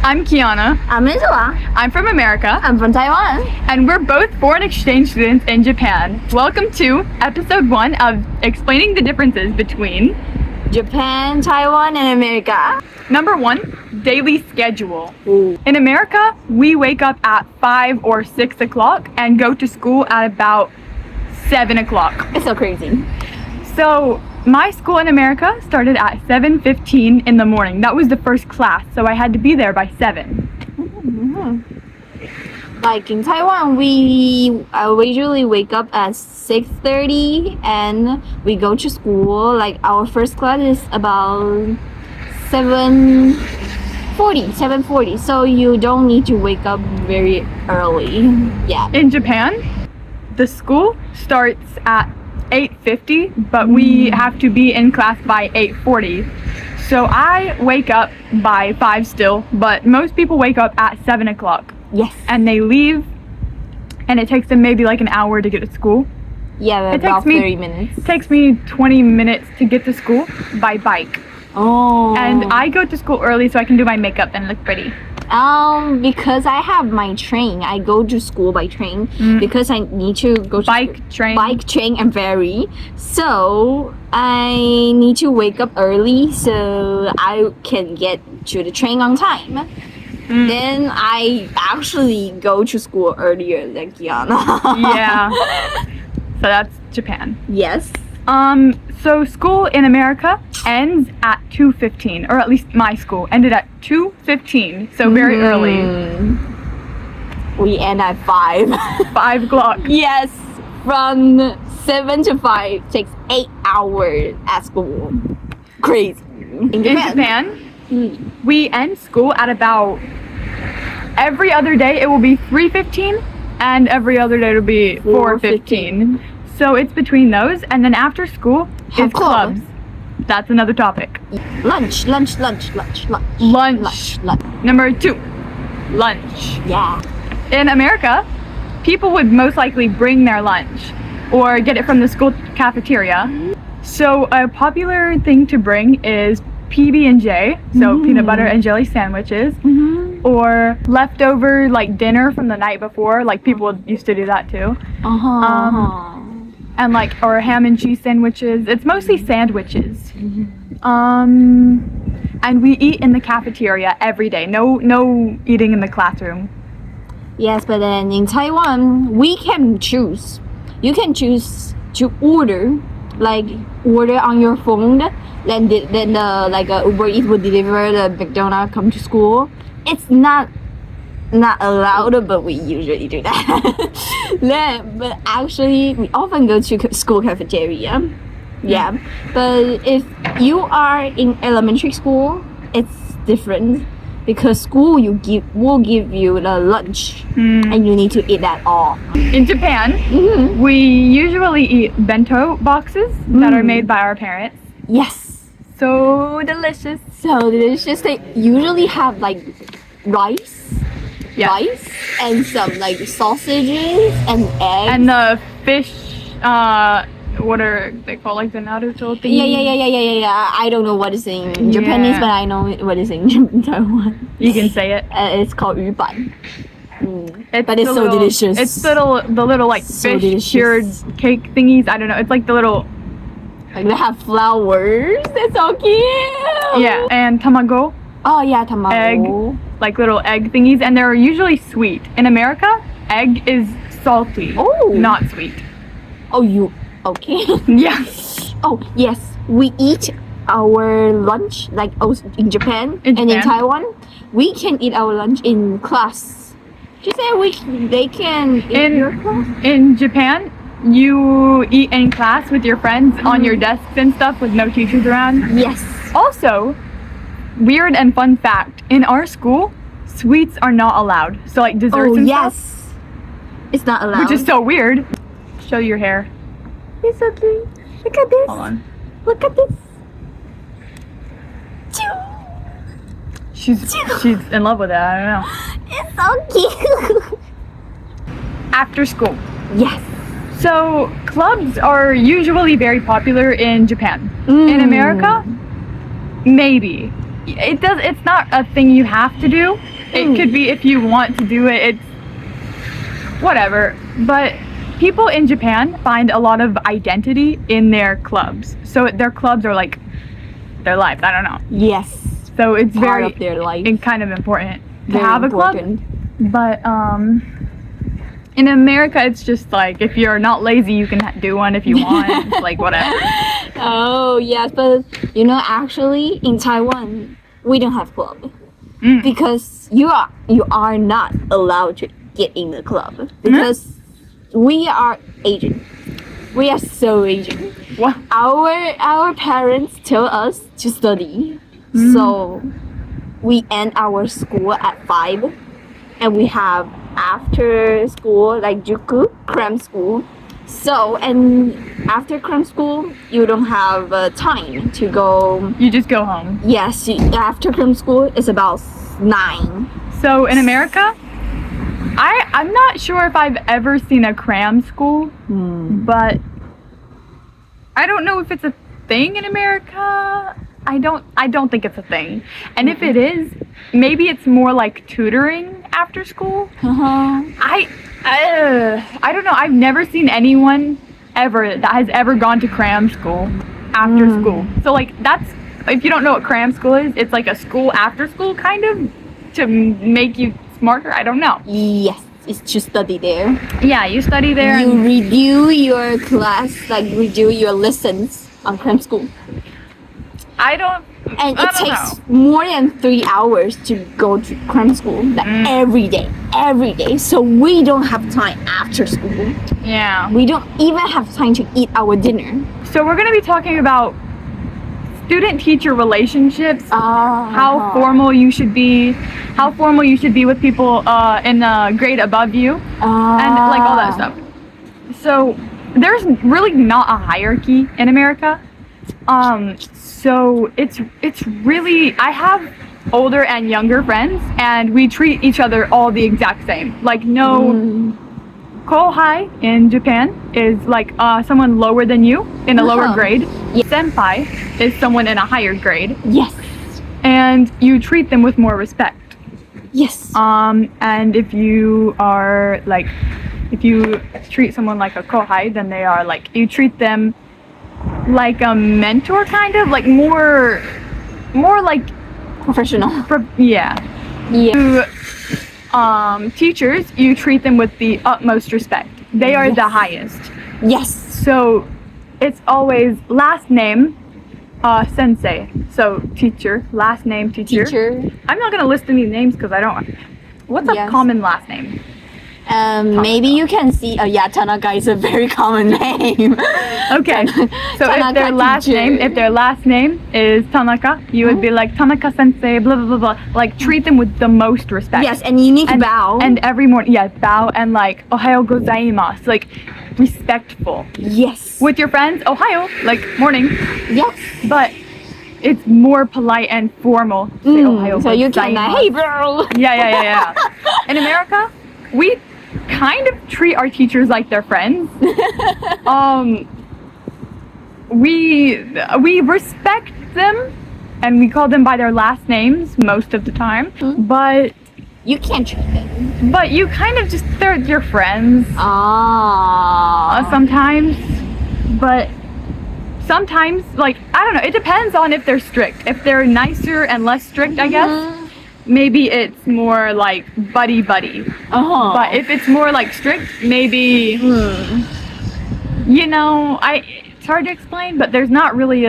I'm Kiana. I'm Angela. I'm from America. I'm from Taiwan. And we're both foreign exchange students in Japan. Welcome to episode 1 of explaining the differences between Japan, Taiwan, and America. Number 1, daily schedule. Ooh. In America, we wake up at 5 or 6 o'clock and go to school at about 7 o'clock. It's so crazy. So my school in America started at 7:15 in the morning. That was the first class, so I had to be there by 7. Mm-hmm. Like in Taiwan, we usually wake up at 6:30 and we go to school. Like our first class is about 7:40. So you don't need to wake up very early. Yeah. In Japan, the school starts at 8:50, but we have to be in class by 8:40. So I wake up by 5 still, but most people wake up at 7 o'clock. Yes. And they leave, and it takes them maybe like an hour to get to school. Yeah, It about takes me- 30 minutes. It takes me 20 minutes to get to school by bike. Oh. And I go to school early so I can do my makeup and look pretty. Because I have my train. I go to school by train because I need to go to Bike, train. bike, train, and ferry. So I need to wake up early so I can get to the train on time. Then I actually go to school earlier than Kiana. Yeah. So that's Japan. Yes. So school in America ends at 2:15, or at least my school ended at 2:15, so very early. We end at 5. 5 o'clock. Yes. From 7 to 5 takes 8 hours at school. Crazy. In Japan, we end school at about every other day it will be 3:15, and every other day it'll be 4:15. So it's between those, and then after school Have is clubs. That's another topic. Lunch. Lunch. Number 2, lunch. Yeah. In America, people would most likely bring their lunch or get it from the school cafeteria. So a popular thing to bring is PB&J, so peanut butter and jelly sandwiches, or leftover like dinner from the night before. Like people used to do that too. And like, or ham and cheese sandwiches. It's mostly sandwiches. And we eat in the cafeteria every day. No eating in the classroom. Yes, but then in Taiwan, we can choose. You can choose to order on your phone. Then Uber Eats will deliver the McDonald's come to school. It's not allowed, but we usually do that. But actually, we often go to school cafeteria. Yeah, but if you are in elementary school, it's different because school will give you the lunch, and you need to eat that all. In Japan, we usually eat bento boxes that are made by our parents. Yes, So delicious. so delicious. They usually have like rice and some like sausages and eggs. And the fish, what are they called, like the Naruto thing? Yeah. I don't know what is in Japanese, Yeah. but I know what is in Taiwan. You can say it. It's called 鱼板. But it's the so little- delicious. It's the little like So fish delicious. cured cake thingies. I don't know. It's like the little, Like they have flowers. That's so cute. yeah, and tamago, Oh yeah, tamago. egg, like little egg thingies, and they're usually sweet. In America, egg is salty, Oh. not sweet. Oh, you okay? Yeah. Oh yes, we eat our lunch like in Japan In and in Japan? Taiwan. We can eat our lunch in class. She said they can eat In- your class. In Japan, you eat in class with your friends on your desks and stuff with no teachers around. Yes. Also, weird and fun fact, in our school, sweets are not allowed. So like desserts Oh and yes. stuff, It's not allowed. which is so weird. Show your hair. It's okay. Look at this. Hold on. Look at this. She's in love with it. I don't know. It's so cute. After school. Yes. So clubs are usually very popular in Japan. In America, maybe. It's not a thing you have to do, It could be if you want to do it, it's whatever. But people in Japan find a lot of identity in their clubs. So their clubs are like their lives. I don't know. Yes. So it's Part very of their life. and kind of important to Very have important. a club. But in America, it's just like if you're not lazy, you can do one if you want. It's like whatever. Oh yes, but actually in Taiwan we don't have club because you are not allowed to get in the club because we are Asian. We are so Asian. What? Our parents tell us to study, so we end our school at 5, and we have after school like juku cram school. So and after cram school, you don't have time to go. You just go home. Yes, after cram school it's about 9. So in America, I'm not sure if I've ever seen a cram school, but I don't know if it's a thing in America. I don't think it's a thing. And if it is, maybe it's more like tutoring after school. I don't know. I've never seen anyone ever that has ever gone to cram school after school. So like that's, if you don't know what cram school is, it's like a school after school kind of to make you smarter. I don't know. Yes, it's to study there. Yeah, you study there. You review your class, like review your lessons on cram school. And it takes more than 3 hours to go to cram school every day. So we don't have time after school. Yeah. We don't even have time to eat our dinner. So we're going to be talking about student-teacher relationships, how formal you should be with people in a grade above you, and like all that stuff. So there's really not a hierarchy in America. So it's really, I have older and younger friends, and we treat each other all the exact same. Like kohai in Japan is like someone lower than you in a lower grade. Senpai is someone in a higher grade. Yes. And you treat them with more respect. Yes. And if you are like, if you treat someone like a kohai, then they are like, you treat them like a mentor, kind of like more like Professional. Yeah. Yeah. Teachers, you treat them with the utmost respect. They are the highest. Yes. So it's always last name, sensei. So teacher, last name, teacher. I'm not gonna list any names because I don't. What's a common last name? Maybe you can see. Yeah, Tanaka is a very common name. Okay. So if their last name is Tanaka, you would be like Tanaka sensei, blah blah blah blah. Like treat them with the most respect. Yes, and you need to bow. And every morning, bow and like Ohayo gozaimasu, like respectful. Yes. With your friends, Ohayo, like morning. Yes. But it's more polite and formal. Say Ohayo so you can gozaimasu. hey bro. Yeah. In America, we kind of treat our teachers like their friends. We respect them and we call them by their last names most of the time, but you can't treat them. But you kind of just, they're your friends. Sometimes, but sometimes, like, I don't know, it depends on if they're strict. If they're nicer and less strict, I guess, maybe it's more like buddy. But if it's more like strict, maybe, it's hard to explain, but there's not really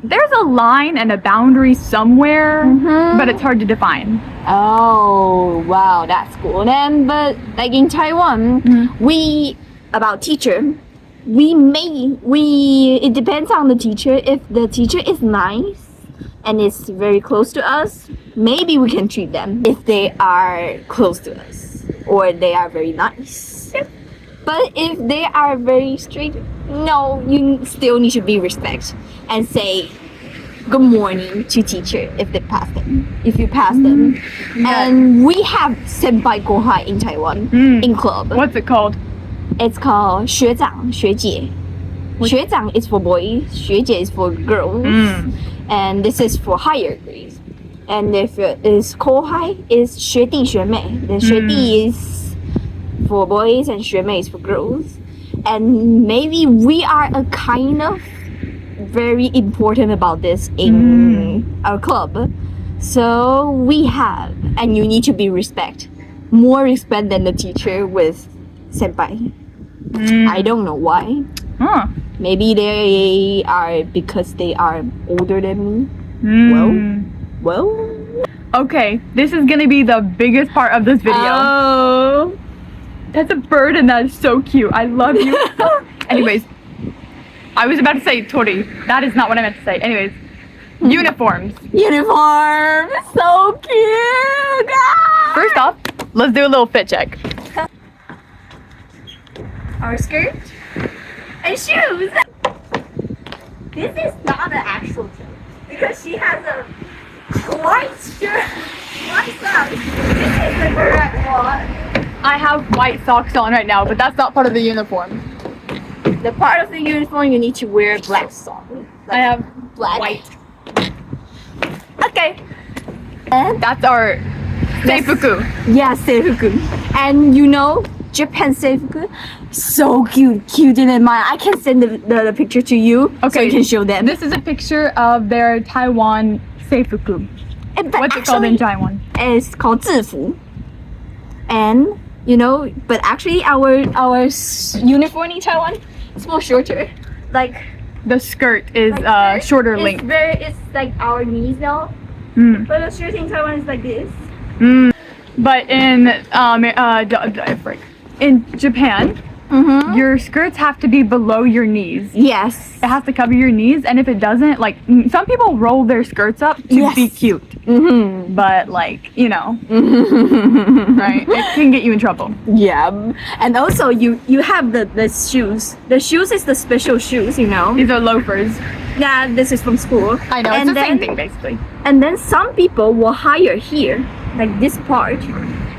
there's a line and a boundary somewhere, but it's hard to define. Oh, wow, that's cool. Then, but like in Taiwan, about teacher, it depends on the teacher. If the teacher is nice and is very close to us, maybe we can treat them if they are close to us or they are very nice. But if they are very strict, no, you still need to be respect and say good morning to teacher if you pass them. And we have senpai kohai in Taiwan in club. What's it called? It's called 学长学姐. 学长 is for boys, 学姐 is for girls, and this is for higher grades. And if it is 後輩 is 学弟学妹. The 学弟is for boys and 学妹 is for girls. And maybe we are a kind of very important about this in our club. So we have, and you need to be more respect than the teacher with senpai. I don't know why. Huh. Maybe they are because they are older than me. Well. Okay, this is gonna be the biggest part of this video. Oh. That's a bird and that is so cute. I love you. Anyways, I was about to say tori. That is not what I meant to say. Anyways, uniforms. Uniform. So cute. Ah! First off, let's do a little fit check. Our skirt and shoes. This is not an actual shirt because she has a white shirt, white socks. This is the correct one. I have white socks on right now, but that's not part of the uniform. The part of the uniform you need to wear black socks. I have black. white. Okay. And That's our seifuku. yeah, seifuku. And you know, Japan seifuku, so cute, cuter than mine. I can send the picture to you so Okay. you can show them. This is a picture of their Taiwan seifuku. But What's it called in Taiwan? It's called 制服. And you know, but actually our uniform in Taiwan is more shorter. Like The skirt is skirt shorter is length. it's like our knees now. Mm. But the shirt in Taiwan is like this. But in Japan, your skirts have to be below your knees. Yes. It has to cover your knees, and if it doesn't, like some people roll their skirts up to Yes. be cute, but like right, it can get you in trouble. Yeah. And also you have the shoes. The shoes is the special shoes, you know. These are loafers. Yeah, this is from school. I know, And it's the then, same thing basically. And then some people will hire here, like this part,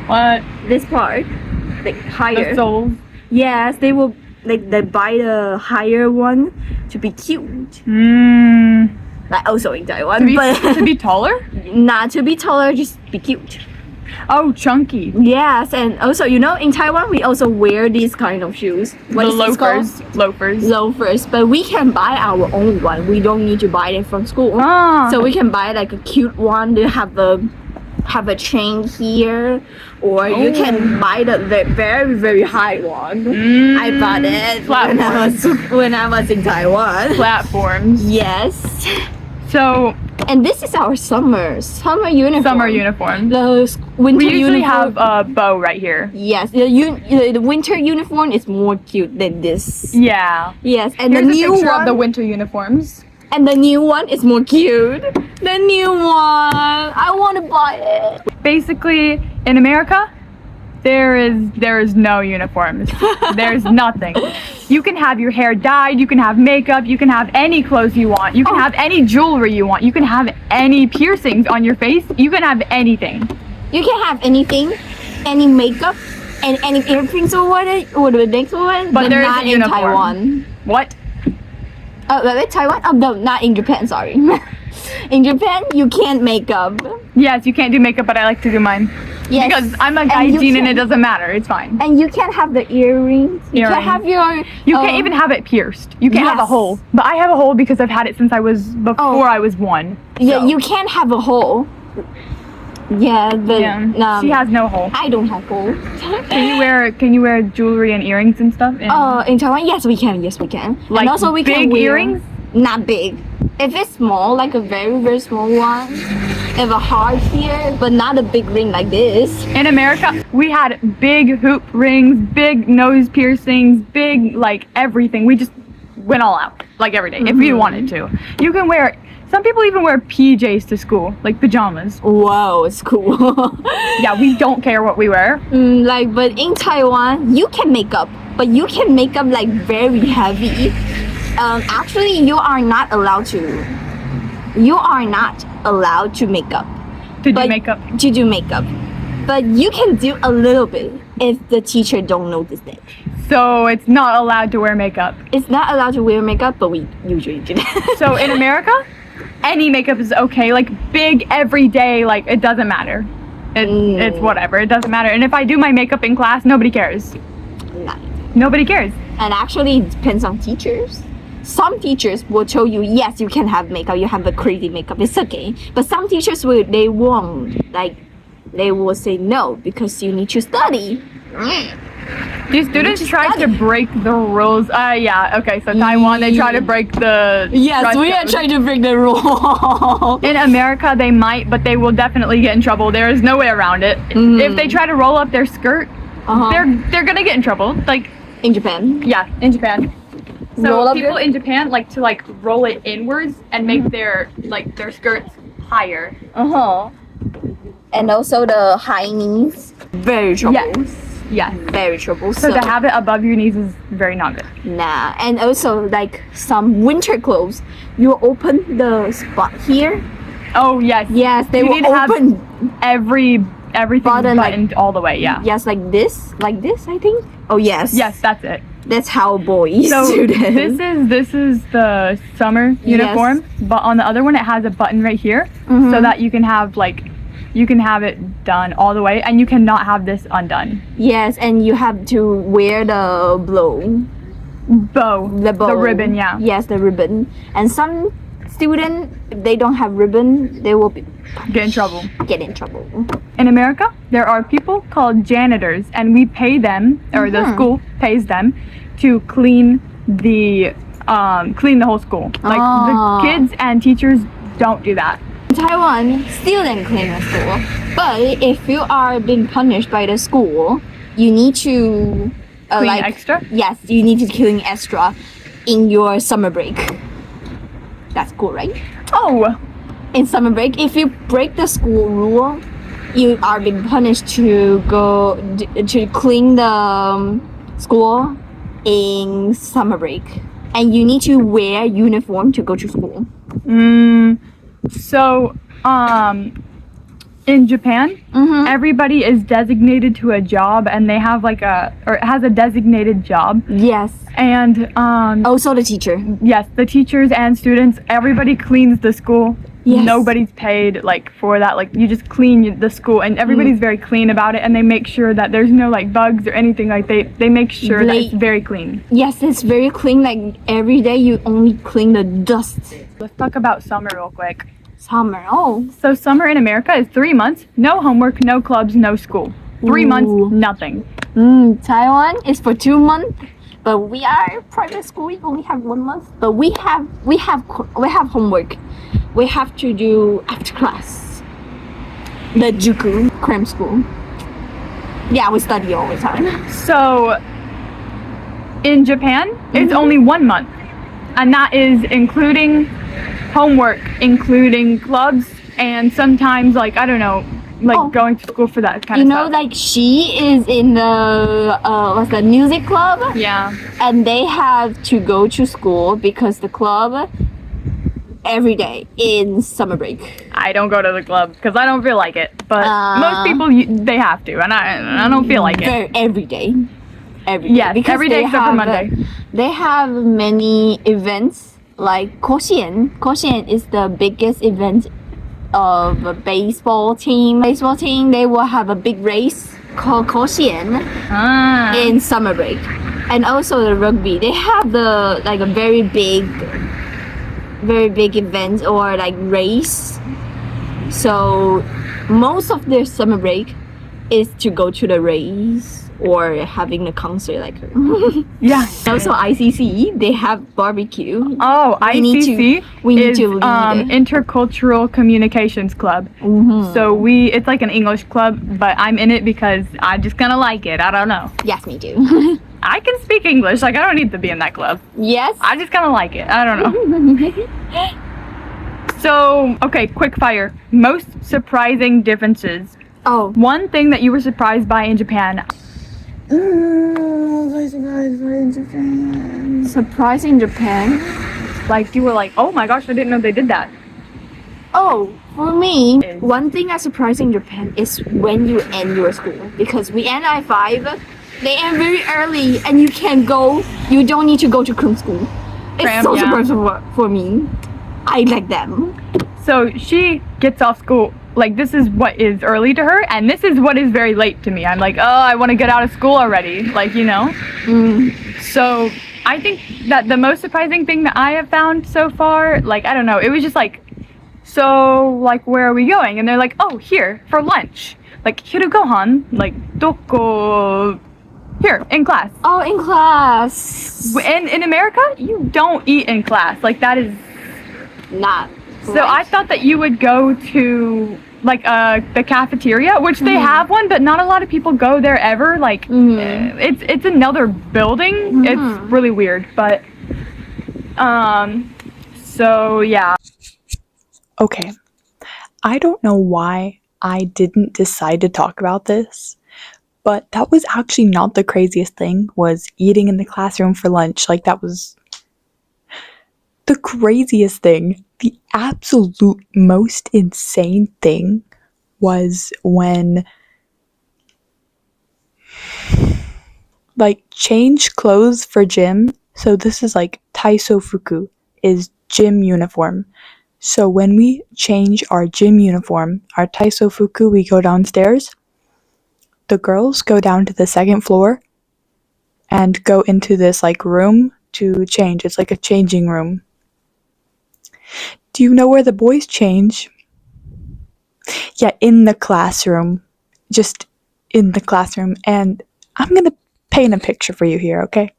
What? like higher. The soles. Yes, they will like they buy the higher one to be cute. Like also in Taiwan, but To be taller? not to be taller, just be cute. Oh, chunky. Yes, and also you know in Taiwan we also wear these kind of shoes. What The is this called? loafers. Loafers, but we can buy our own one. We don't need to buy them from school. Ah. So we can buy like a cute one to have a chain here, or you can buy the very very high one. I bought it when I was in Taiwan. Platforms. Yes. So And this is our summer uniform. summer uniform. The winter We usually uniform. have a bow right here. Yes, the winter uniform is more cute than this. Yeah. Yes, and Here's the a new picture one. of the winter uniforms. And the new one is more cute. The new one. I want to buy it. Basically, in America, there is no uniforms. There's nothing. You can have your hair dyed, you can have makeup, you can have any clothes you want, you can have any jewelry you want, you can have any piercings on your face, you can have anything. You can have anything, any makeup, and any earrings or the next one, But there is not a in uniform. Taiwan. What? Wait, Taiwan? Oh, no, not in Japan, sorry. In Japan, you can't make up. Yes, you can't do makeup, but I like to do mine. Yes. Because I'm a And you gaijin and can- it doesn't matter. It's fine. And you can have the earrings. You can Earrings. have your. You can't even have it pierced. You can't have a Yes. hole. But I have a hole because I've had it since before I was 1. Yeah, So, you can't have a hole. Yeah, but yeah. She has no hole. I don't have hole. Can you wear jewelry and earrings and stuff? In Taiwan, yes, we can. Yes, we can. Like and also, we can big wear earrings? Not big. If it's small, like a very very small one, if a heart here, but not a big ring like this. In America, we had big hoop rings, big nose piercings, big like everything. We just went all out like every day if you wanted to. You can wear. Some people even wear PJs to school, like pajamas. Wow, it's cool. Yeah, we don't care what we wear. Like, but in Taiwan, you can make up, but you can make up like very heavy. Actually, you are not allowed to. You are not allowed to make up. To do But- makeup. To do makeup, but you can do a little bit if the teacher don't notice it. So it's not allowed to wear makeup. It's not allowed to wear makeup, but we usually do that. So in America, any makeup is okay. Like big every day, like it doesn't matter. It's whatever. It doesn't matter. And if I do my makeup in class, nobody cares. Nah. Nobody cares. And actually, it depends on teachers. Some teachers will tell you, yes, you can have makeup. You have a crazy makeup. It's okay. But some teachers they won't. Like, they will say no because you need to study. These students try to break the rules. Yeah, okay, so Taiwan, they try to break the... Yes, we are trying to break the rule. In America, they might, but they will definitely get in trouble. There is no way around it. If they try to roll up their skirt, they're gonna get in trouble. Like, in Japan? Yeah, in Japan. So Roll people in Japan like to like roll it inwards and make their skirts higher. And also the high knees. Very trouble. Yes. Very trouble. So to have it above your knees is very not good. Nah. And also like some winter clothes, you open the spot here. Oh yes. Yes, they you will need to open have everything buttoned all the way. Yeah. Yes, like this, I think. Oh yes. Yes, that's it. That's how boys so do this. This is the summer uniform, but on the other one it has a button right here, so that you can have it done all the way, and you cannot have this undone. Yes, and you have to wear the bow, the ribbon. Yeah. Yes, the ribbon. And some students, if they don't have ribbon, they will get in trouble. In America, there are people called janitors, and we pay them, or the school pays them, to clean the whole school. Like the kids and teachers don't do that. In Taiwan, students clean the school, but if you are being punished by the school, you need to clean extra. Yes, you need to clean extra in your summer break. That's cool, right? Oh. In summer break, if you break the school rule, you are being punished to go to clean the school in summer break, and you need to wear uniform to go to school. So in Japan, everybody is designated to a job, and they have has a designated job. Yes. And also the teacher. Yes, the teachers and students, everybody cleans the school. Yes. Nobody's paid for that. Like, you just clean the school, and everybody's very clean about it, and they make sure that there's no bugs or anything. They make sure that it's very clean. Yes, it's very clean. Like every day you only clean the dust. Let's talk about summer real quick. Summer. Oh. So summer in America is 3 months, no homework, no clubs, no school. 3 months, nothing. Taiwan is for 2 months. But we are private school. We only have 1 month. But we have homework. We have to do after class. The Juku cram school. Yeah, we study all the time. So in Japan, it's only 1 month, and that is including homework, including clubs, and sometimes going to school for that kind of stuff. Like she is in the music club. Yeah. And they have to go to school because the club every day in summer break. I don't go to the club because I don't feel like it. But most people they have to, and I don't feel like it. Every day. Yes, every day except for Monday. They have many events like Koshien. Koshien is the biggest event of a baseball team. They will have a big race called Koshien in summer break. And also the rugby. They have a very big event or race. So most of their summer break is to go to the race or having a concert Yeah. Also ICC, they have barbecue. Oh, ICC we need to lead Intercultural Communications Club. So it's like an English club, but I'm in it because I just kind of like it. I don't know. Yes, me too. I can speak English. I don't need to be in that club. Yes. I just kind of like it. I don't know. So, okay, quick fire. Most surprising differences. Oh. One thing that you were surprised by in Japan. Surprised in Japan? Like, you were like, oh my gosh, I didn't know they did that. Oh, for me, one thing that's surprising in Japan is when you end your school. Because we end at 5, they end very early, and you don't need to go to cram school. It's so surprising for me. I like them. So she gets off school, like this is what is early to her, and this is what is very late to me. I'm like, oh, I want to get out of school already, like, you know? So I think that the most surprising thing that I have found so far, like, I don't know, it was just like, so, like, where are we going? And they're like, oh, here, for lunch. Like, hirugohan, like, doko, here, in class. Oh, in class. And in America, you don't eat in class. Like, that is... Not. So I thought that you would go to, like, the cafeteria, which they have one, but not a lot of people go there ever. Like, it's another building. It's really weird, but, so, yeah. Okay, I don't know why I didn't decide to talk about this, but that was actually not the craziest thing, was eating in the classroom for lunch. Like, that was the craziest thing. The absolute most insane thing was when, like, change clothes for gym. So this is like taisofuku is gym uniform. So when we change our gym uniform, our taisofuku, we go downstairs. The girls go down to the second floor and go into this like room to change. It's like a changing room. Do you know where the boys change? Yeah, in the classroom. Just in the classroom. And I'm gonna paint a picture for you here, okay?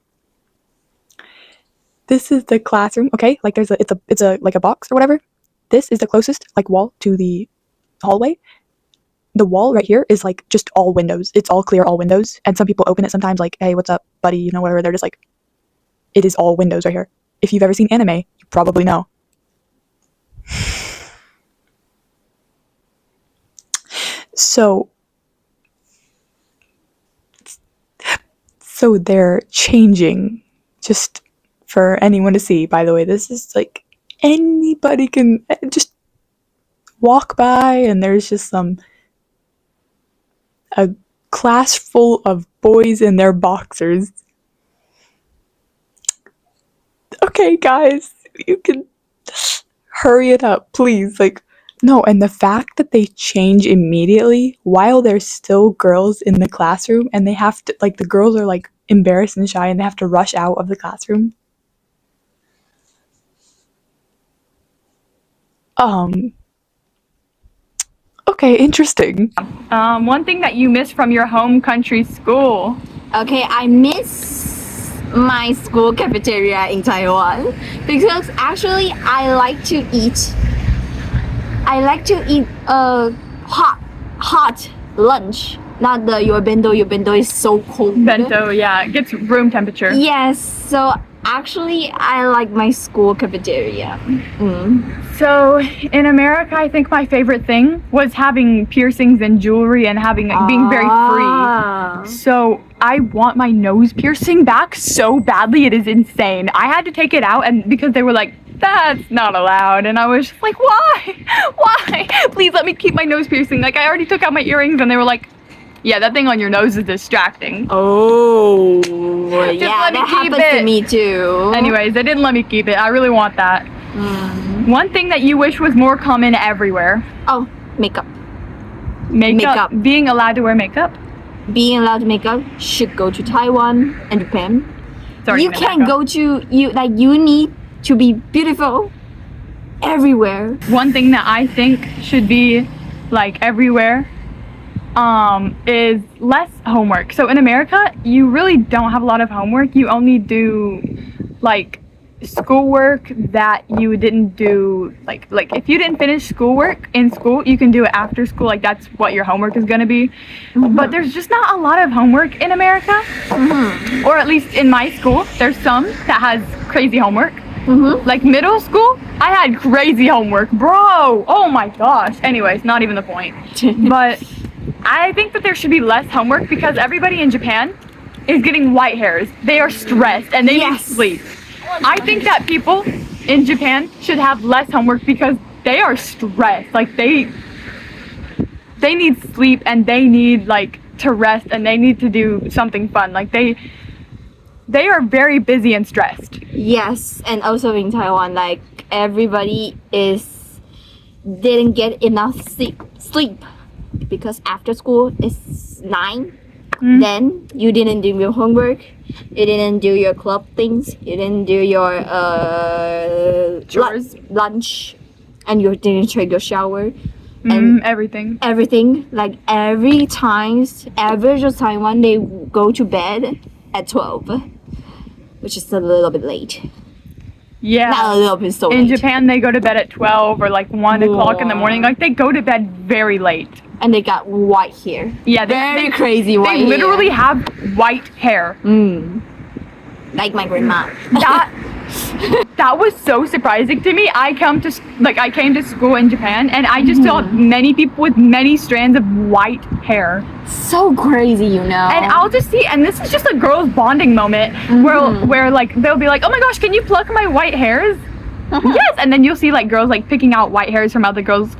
This is the classroom, okay? Like it's a like a box or whatever. This is the closest like wall to the hallway. The wall right here is like just all windows. It's all clear, all windows. And some people open it sometimes like, hey, what's up, buddy? You know, whatever. They're just like, it is all windows right here. If you've ever seen anime, you probably know. So they're changing, just for anyone to see, by the way. This is like, anybody can just walk by and there's just a class full of boys in their boxers. Okay, guys, you can hurry it up, please. Like, no, and the fact that they change immediately while there's still girls in the classroom and they have to, like, the girls are like embarrassed and shy and they have to rush out of the classroom. Okay, interesting. One thing that you miss from your home country school. Okay, I miss my school cafeteria in Taiwan because actually I like to eat hot lunch. Not your bento. Your bento is so cold. Bento, yeah, it gets room temperature. Yes, so actually I like my school cafeteria. So in America, I think my favorite thing was having piercings and jewelry and being very free. So I want my nose piercing back so badly, it is insane. I had to take it out and because they were like, that's not allowed, and I was just like, why? Please let me keep my nose piercing. Like, I already took out my earrings and they were like, yeah, that thing on your nose is distracting. Oh, yeah, that happens to me too. Anyways, they didn't let me keep it. I really want that. One thing that you wish was more common everywhere. Oh, makeup. Makeup. Being allowed to wear makeup. Being allowed to make up should go to Taiwan and Japan. You can't go to you need to be beautiful everywhere. One thing that I think should be like everywhere is less homework. So in America, you really don't have a lot of homework. You only do like schoolwork that you didn't do, like if you didn't finish schoolwork in school, you can do it after school. Like that's what your homework is gonna be. But there's just not a lot of homework in America, or at least in my school. There's some that has crazy homework. Like middle school, I had crazy homework, bro. Oh my gosh. Anyways, not even the point. But I think that there should be less homework because everybody in Japan is getting white hairs. They are stressed and they need sleep. I think that people in Japan should have less homework because they are stressed. Like they need sleep and they need like to rest and they need to do something fun. Like they are very busy and stressed. Yes, and also in Taiwan, like everybody didn't get enough sleep because after school it's 9. Then you didn't do your homework, you didn't do your club things, you didn't do your Chores. lunch, and you didn't take your shower. And everything. Like every times average of Taiwan, they go to bed at 12, which is a little bit late. Yeah. Not a little bit so In late. Japan, they go to bed at 12 or like 1 o'clock in the morning. Like they go to bed very late. And they got white hair. Yeah, very crazy white hair. They literally have white hair. Like my grandma. That was so surprising to me. I came to school in Japan, and I just saw many people with many strands of white hair. So crazy, you know. And I'll just see, and this is just a girls' bonding moment where like they'll be like, "Oh my gosh, can you pluck my white hairs?" Yes, and then you'll see like girls like picking out white hairs from other girls.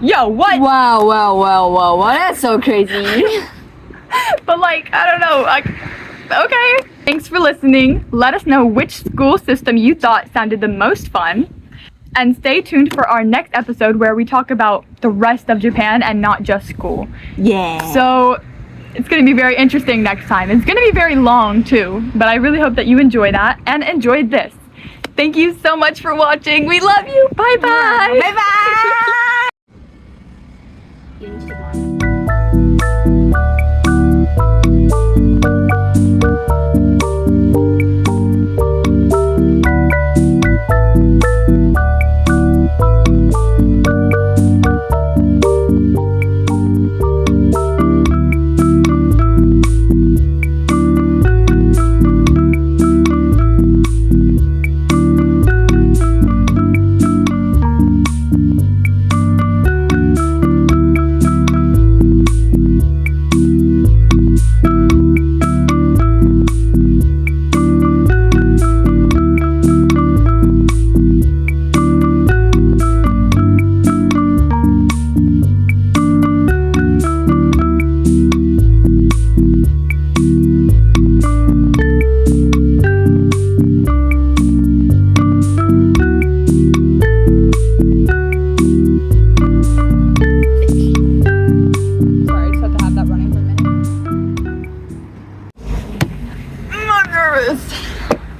Yo, what? Wow, that's so crazy. But like, I don't know, like, okay. Thanks for listening. Let us know which school system you thought sounded the most fun. And stay tuned for our next episode where we talk about the rest of Japan and not just school. Yeah. So it's going to be very interesting next time. It's going to be very long too, but I really hope that you enjoy that and enjoyed this. Thank you so much for watching. We love you. Bye bye. Bye bye.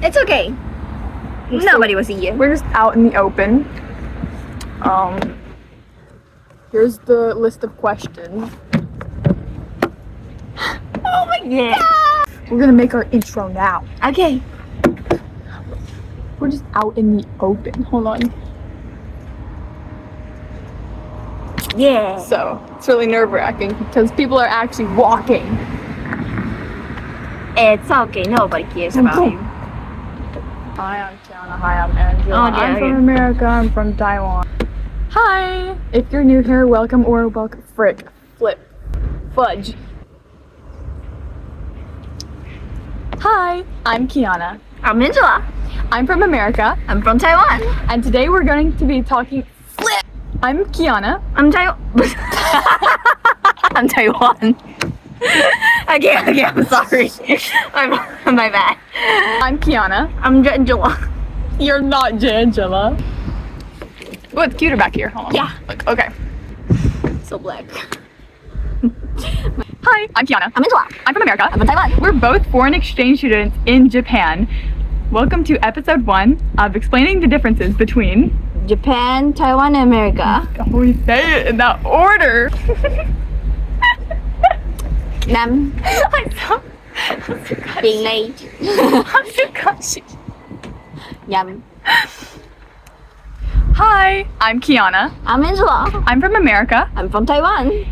It's okay. Nobody will see you. We're just out in the open. Here's the list of questions. Oh my god. We're gonna make our intro now. Okay. We're just out in the open. Hold on. Yeah. So it's really nerve-wracking because people are actually walking. It's okay. Nobody cares about you. Hi, I'm Tiana. Hi, I'm Angela. Oh, yeah, I'm from okay. America. I'm from Taiwan. Hi. If you're new here, welcome or fudge. Hi, I'm Kiana. I'm Angela. I'm from America, I'm from Taiwan. and today we're going to be talking. I'm Kiana. I'm Taiwan. I'm Taiwan. Okay, I'm sorry. My bad. I'm Kiana. I'm Angela. You're not Jangela. Oh, it's cuter back here. Hold on. Yeah. Look, okay. So black. Hi, I'm Kiana. I'm Angela. I'm from America. I'm from Taiwan. We're both foreign exchange students in Japan. Welcome to episode 1 of explaining the differences between Japan, Taiwan, and America. we say it in that order. Nam. I'm so Being late. Yum. Hi, I'm Kiana. I'm Angela. I'm from America. I'm from Taiwan.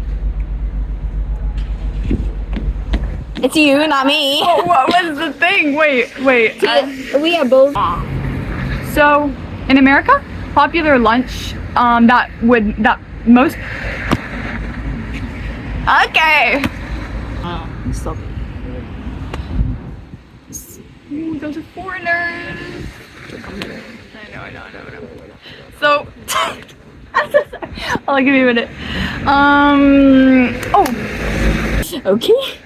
It's you, not me. Oh, what was the thing? Wait. We are both. So, in America, popular lunch that most. Okay. Stop. Ooh, those are foreigners. I know. So, I'm so sorry. I'll give you a minute. Okay.